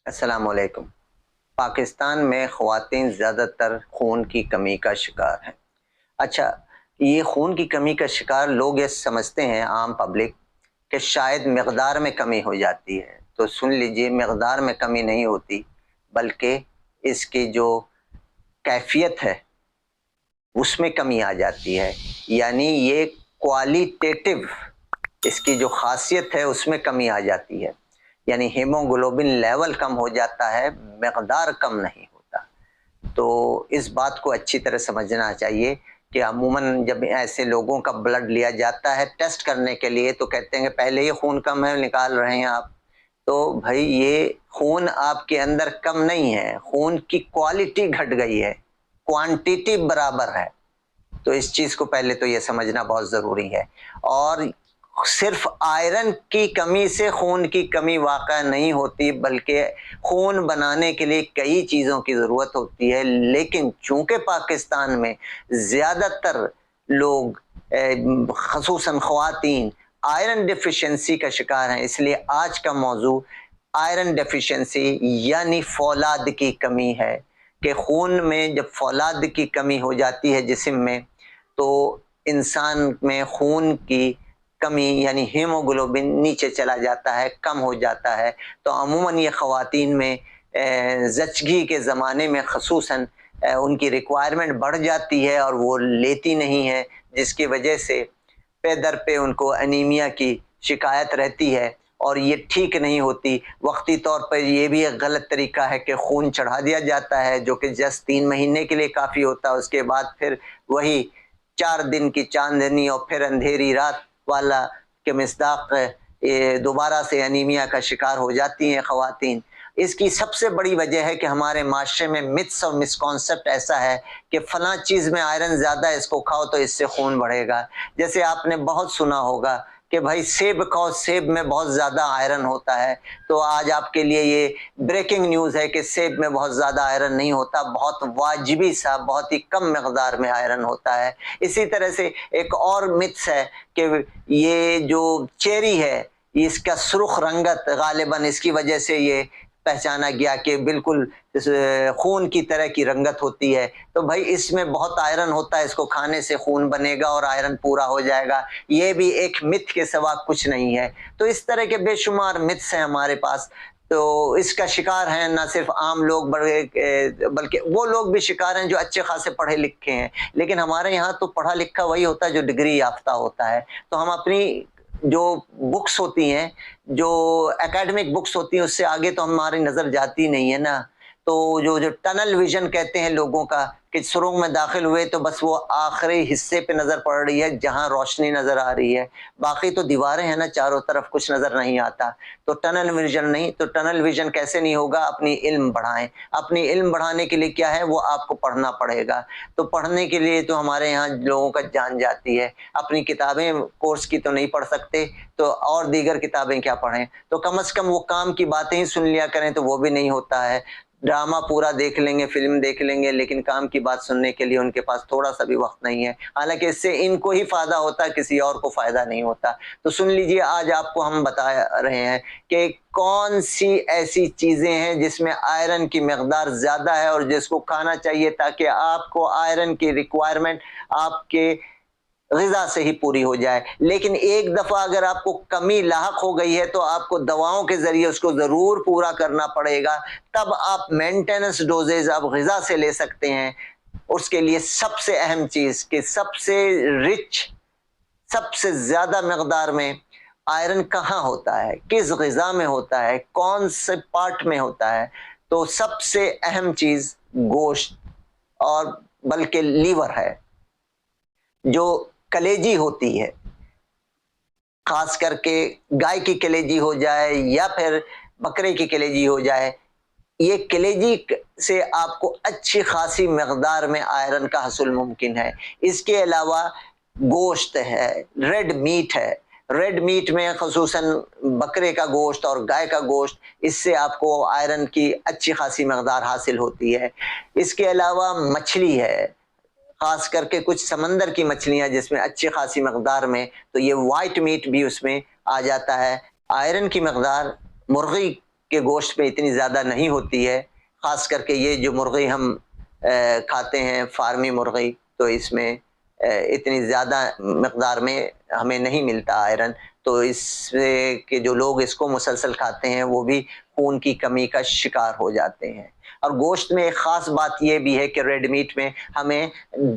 السلام علیکم۔ پاکستان میں خواتین زیادہ تر خون کی کمی کا شکار ہیں۔ اچھا، یہ خون کی کمی کا شکار لوگ یہ سمجھتے ہیں عام پبلک کہ شاید مقدار میں کمی ہو جاتی ہے، تو سن لیجئے مقدار میں کمی نہیں ہوتی بلکہ اس کی جو کیفیت ہے اس میں کمی آ جاتی ہے، یعنی یہ کوالیٹیٹیو اس کی جو خاصیت ہے اس میں کمی آ جاتی ہے، یعنی ہیموگلوبن لیول کم ہو جاتا ہے، مقدار کم نہیں ہوتا۔ تو اس بات کو اچھی طرح سمجھنا چاہیے کہ عموماً جب ایسے لوگوں کا بلڈ لیا جاتا ہے ٹیسٹ کرنے کے لیے تو کہتے ہیں کہ پہلے یہ خون کم ہے نکال رہے ہیں آپ، تو بھائی یہ خون آپ کے اندر کم نہیں ہے، خون کی کوالٹی گھٹ گئی ہے، کوانٹیٹی برابر ہے۔ تو اس چیز کو پہلے تو یہ سمجھنا بہت ضروری ہے۔ اور صرف آئرن کی کمی سے خون کی کمی واقع نہیں ہوتی، بلکہ خون بنانے کے لیے کئی چیزوں کی ضرورت ہوتی ہے، لیکن چونکہ پاکستان میں زیادہ تر لوگ خصوصاً خواتین آئرن ڈیفیشنسی کا شکار ہیں، اس لیے آج کا موضوع آئرن ڈیفیشنسی یعنی فولاد کی کمی ہے کہ خون میں جب فولاد کی کمی ہو جاتی ہے جسم میں تو انسان میں خون کی کمی یعنی ہیموگلوبن نیچے چلا جاتا ہے، کم ہو جاتا ہے۔ تو عموماً یہ خواتین میں زچگی کے زمانے میں خصوصاً ان کی ریکوائرمنٹ بڑھ جاتی ہے اور وہ لیتی نہیں ہے، جس کی وجہ سے پے در پہ ان کو انیمیا کی شکایت رہتی ہے اور یہ ٹھیک نہیں ہوتی۔ وقتی طور پر یہ بھی ایک غلط طریقہ ہے کہ خون چڑھا دیا جاتا ہے جو کہ جس 3 مہینے کے لیے کافی ہوتا ہے، اس کے بعد پھر وہی 4 دن کی چاندنی اور پھر اندھیری رات والا کے مصداق دوبارہ سے انیمیا کا شکار ہو جاتی ہیں خواتین۔ اس کی سب سے بڑی وجہ ہے کہ ہمارے معاشرے میں متس اور مسکانسیپٹ ایسا ہے کہ فلاں چیز میں آئرن زیادہ ہے، اس کو کھاؤ تو اس سے خون بڑھے گا۔ جیسے آپ نے بہت سنا ہوگا کہ بھائی سیب کھاؤ، سیب میں بہت زیادہ آئرن ہوتا ہے، تو آج آپ کے لیے یہ بریکنگ نیوز ہے کہ سیب میں بہت زیادہ آئرن نہیں ہوتا، بہت واجبی سا بہت ہی کم مقدار میں آئرن ہوتا ہے۔ اسی طرح سے ایک اور متس ہے کہ یہ جو چیری ہے اس کا سرخ رنگت غالباً اس کی وجہ سے یہ پہچانا گیا کہ بالکل خون کی طرح کی رنگت ہوتی ہے، تو بھائی اس میں بہت آئرن ہوتا ہے، اس کو کھانے سے خون بنے گا اور آئرن پورا ہو جائے گا، یہ بھی ایک متھ کے سوا کچھ نہیں ہے۔ تو اس طرح کے بے شمار متھس ہیں ہمارے پاس، تو اس کا شکار ہیں نہ صرف عام لوگ بلکہ وہ لوگ بھی شکار ہیں جو اچھے خاصے پڑھے لکھے ہیں، لیکن ہمارے یہاں تو پڑھا لکھا وہی ہوتا ہے جو ڈگری یافتہ ہوتا ہے۔ تو ہم اپنی جو بکس ہوتی ہیں، جو اکیڈمک بکس ہوتی ہیں، اس سے آگے تو ہماری نظر جاتی نہیں ہے نا۔ تو جو ٹنل ویژن کہتے ہیں لوگوں کا کہ سرنگ میں داخل ہوئے تو بس وہ آخری حصے پہ نظر پڑ رہی ہے جہاں روشنی نظر آ رہی ہے، باقی تو دیواریں ہیں نا چاروں طرف، کچھ نظر نہیں آتا۔ تو ٹنل ویژن نہیں، تو ٹنل ویژن کیسے نہیں ہوگا؟ اپنی علم بڑھائیں۔ اپنی علم بڑھانے کے لیے کیا ہے؟ وہ آپ کو پڑھنا پڑے گا۔ تو پڑھنے کے لیے تو ہمارے یہاں لوگوں کا جان جاتی ہے، اپنی کتابیں کورس کی تو نہیں پڑھ سکتے تو اور دیگر کتابیں کیا پڑھیں؟ تو کم از کم وہ کام کی باتیں ہی سن لیا کریں، تو وہ بھی نہیں ہوتا ہے۔ ڈرامہ پورا دیکھ لیں گے، فلم دیکھ لیں گے، لیکن کام کی بات سننے کے لیے ان کے پاس تھوڑا سا بھی وقت نہیں ہے، حالانکہ اس سے ان کو ہی فائدہ ہوتا ہے، کسی اور کو فائدہ نہیں ہوتا۔ تو سن لیجئے، آج آپ کو ہم بتا رہے ہیں کہ کون سی ایسی چیزیں ہیں جس میں آئرن کی مقدار زیادہ ہے اور جس کو کھانا چاہیے تاکہ آپ کو آئرن کی ریکوائرمنٹ آپ کے غذا سے ہی پوری ہو جائے۔ لیکن ایک دفعہ اگر آپ کو کمی لاحق ہو گئی ہے تو آپ کو دواؤں کے ذریعے اس کو ضرور پورا کرنا پڑے گا، تب آپ مینٹیننس ڈوزز آپ غذا سے لے سکتے ہیں۔ اس کے لیے سب سے اہم چیز کہ سب سے رچ، سب سے زیادہ مقدار میں آئرن کہاں ہوتا ہے، کس غذا میں ہوتا ہے، کون سے پارٹ میں ہوتا ہے؟ تو سب سے اہم چیز گوشت اور بلکہ لیور ہے، جو کلیجی ہوتی ہے، خاص کر کے گائے کی کلیجی ہو جائے یا پھر بکرے کی کلیجی ہو جائے، یہ کلیجی سے آپ کو اچھی خاصی مقدار میں آئرن کا حصول ممکن ہے۔ اس کے علاوہ گوشت ہے، ریڈ میٹ ہے، ریڈ میٹ میں خصوصاً بکرے کا گوشت اور گائے کا گوشت، اس سے آپ کو آئرن کی اچھی خاصی مقدار حاصل ہوتی ہے۔ اس کے علاوہ مچھلی ہے، خاص کر کے کچھ سمندر کی مچھلیاں جس میں اچھی خاصی مقدار میں، تو یہ وائٹ میٹ بھی اس میں آ جاتا ہے۔ آئرن کی مقدار مرغی کے گوشت میں اتنی زیادہ نہیں ہوتی ہے، خاص کر کے یہ جو مرغی ہم کھاتے ہیں فارمی مرغی، تو اس میں اتنی زیادہ مقدار میں ہمیں نہیں ملتا آئرن، تو اس سے کہ جو لوگ اس کو مسلسل کھاتے ہیں وہ بھی خون کی کمی کا شکار ہو جاتے ہیں۔ اور گوشت میں ایک خاص بات یہ بھی ہے کہ ریڈ میٹ میں ہمیں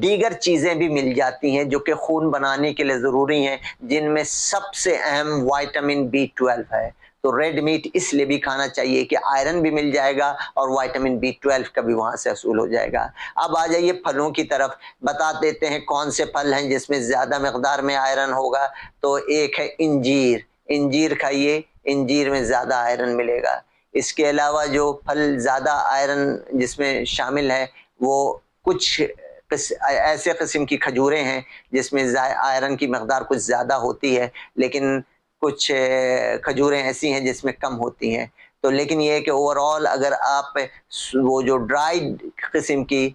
دیگر چیزیں بھی مل جاتی ہیں جو کہ خون بنانے کے لیے ضروری ہیں، جن میں سب سے اہم وائٹامن B12 ہے۔ تو ریڈ میٹ اس لیے بھی کھانا چاہیے کہ آئرن بھی مل جائے گا اور وائٹامن B12 کا بھی وہاں سے حصول ہو جائے گا۔ اب آ جائیے پھلوں کی طرف، بتا دیتے ہیں کون سے پھل ہیں جس میں زیادہ مقدار میں آئرن ہوگا۔ تو ایک ہے انجیر، انجیر کھائیے، انجیر میں زیادہ آئرن ملے گا۔ اس کے علاوہ جو پھل زیادہ آئرن جس میں شامل ہے وہ کچھ ایسے قسم کی کھجوریں ہیں جس میں آئرن کی مقدار کچھ زیادہ ہوتی ہے، لیکن کچھ کھجوریں ایسی ہیں جس میں کم ہوتی ہیں۔ تو لیکن یہ ہے کہ اوورآل اگر آپ وہ جو ڈرائیڈ قسم کی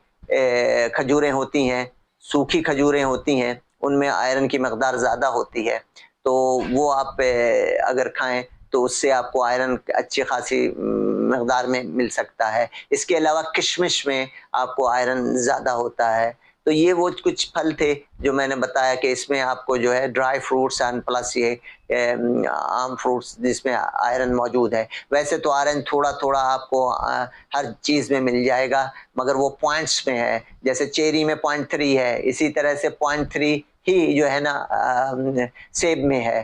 کھجوریں ہوتی ہیں، سوکھی کھجوریں ہوتی ہیں، ان میں آئرن کی مقدار زیادہ ہوتی ہے، تو وہ آپ اگر کھائیں تو اس سے آپ کو آئرن اچھی خاصی مقدار میں مل سکتا ہے۔ اس کے علاوہ کشمش میں آپ کو آئرن زیادہ ہوتا ہے۔ تو یہ وہ کچھ پھل تھے جو میں نے بتایا کہ اس میں آپ کو جو ہے ڈرائی فروٹس اینڈ پلس یہ عام فروٹس جس میں آئرن موجود ہے۔ ویسے تو آئرن تھوڑا تھوڑا آپ کو ہر چیز میں مل جائے گا، مگر وہ پوائنٹس میں ہے، جیسے چیری میں 0.3 ہے، اسی طرح سے 0.3 ہی جو ہے نا سیب میں ہے،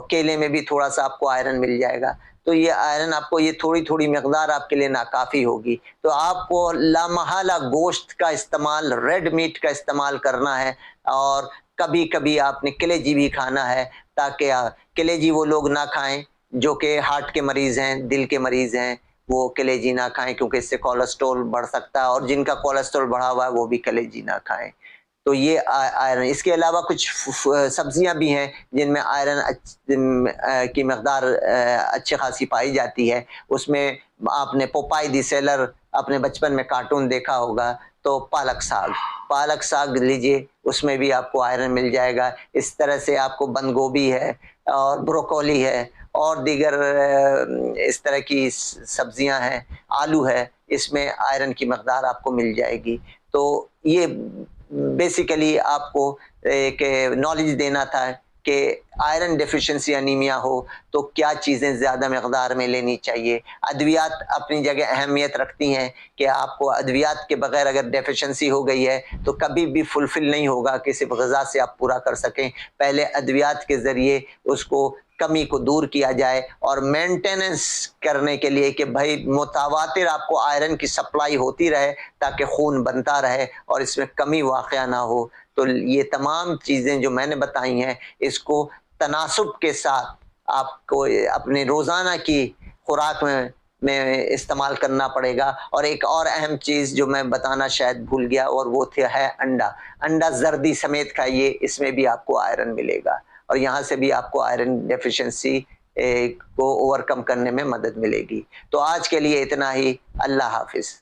کیلے میں بھی تھوڑا سا آپ کو آئرن مل جائے گا۔ تو یہ آئرن آپ کو یہ تھوڑی تھوڑی مقدار آپ کے لیے ناکافی ہوگی، تو آپ کو لامحالہ گوشت کا استعمال، ریڈ میٹ کا استعمال کرنا ہے، اور کبھی کبھی آپ نے کلیجی بھی کھانا ہے، تاکہ کلیجی وہ لوگ نہ کھائیں جو کہ ہارٹ کے مریض ہیں، دل کے مریض ہیں، وہ کلیجی نہ کھائیں کیونکہ اس سے کولیسٹرول بڑھ سکتا ہے، اور جن کا کولیسٹرول بڑھا ہوا ہے وہ بھی کلیجی نہ کھائیں۔ تو یہ آئرن، اس کے علاوہ کچھ سبزیاں بھی ہیں جن میں آئرن کی مقدار اچھی خاصی پائی جاتی ہے۔ اس میں آپ نے پوپائی دی سیلر اپنے بچپن میں کارٹون دیکھا ہوگا، تو پالک ساگ لیجئے، اس میں بھی آپ کو آئرن مل جائے گا۔ اس طرح سے آپ کو بند گوبھی ہے اور بروکولی ہے اور دیگر اس طرح کی سبزیاں ہیں، آلو ہے، اس میں آئرن کی مقدار آپ کو مل جائے گی۔ تو یہ بیسیکلی آپ کو ایک نالج دینا تھا کہ آئرن ڈیفیشنسی انیمیا ہو تو کیا چیزیں زیادہ مقدار میں لینی چاہیے۔ ادویات اپنی جگہ اہمیت رکھتی ہیں کہ آپ کو ادویات کے بغیر اگر ڈیفیشنسی ہو گئی ہے تو کبھی بھی فلفل نہیں ہوگا کہ صرف غذا سے آپ پورا کر سکیں، پہلے ادویات کے ذریعے اس کو کمی کو دور کیا جائے، اور مینٹیننس کرنے کے لیے کہ بھائی متواتر آپ کو آئرن کی سپلائی ہوتی رہے تاکہ خون بنتا رہے اور اس میں کمی واقع نہ ہو۔ تو یہ تمام چیزیں جو میں نے بتائی ہیں، اس کو تناسب کے ساتھ آپ کو اپنے روزانہ کی خوراک میں استعمال کرنا پڑے گا۔ اور ایک اور اہم چیز جو میں بتانا شاید بھول گیا، اور وہ ہے انڈا زردی سمیت کھائیے، اس میں بھی آپ کو آئرن ملے گا، اور یہاں سے بھی آپ کو آئرن ڈیفیشنسی کو اوور کم کرنے میں مدد ملے گی۔ تو آج کے لیے اتنا ہی، اللہ حافظ۔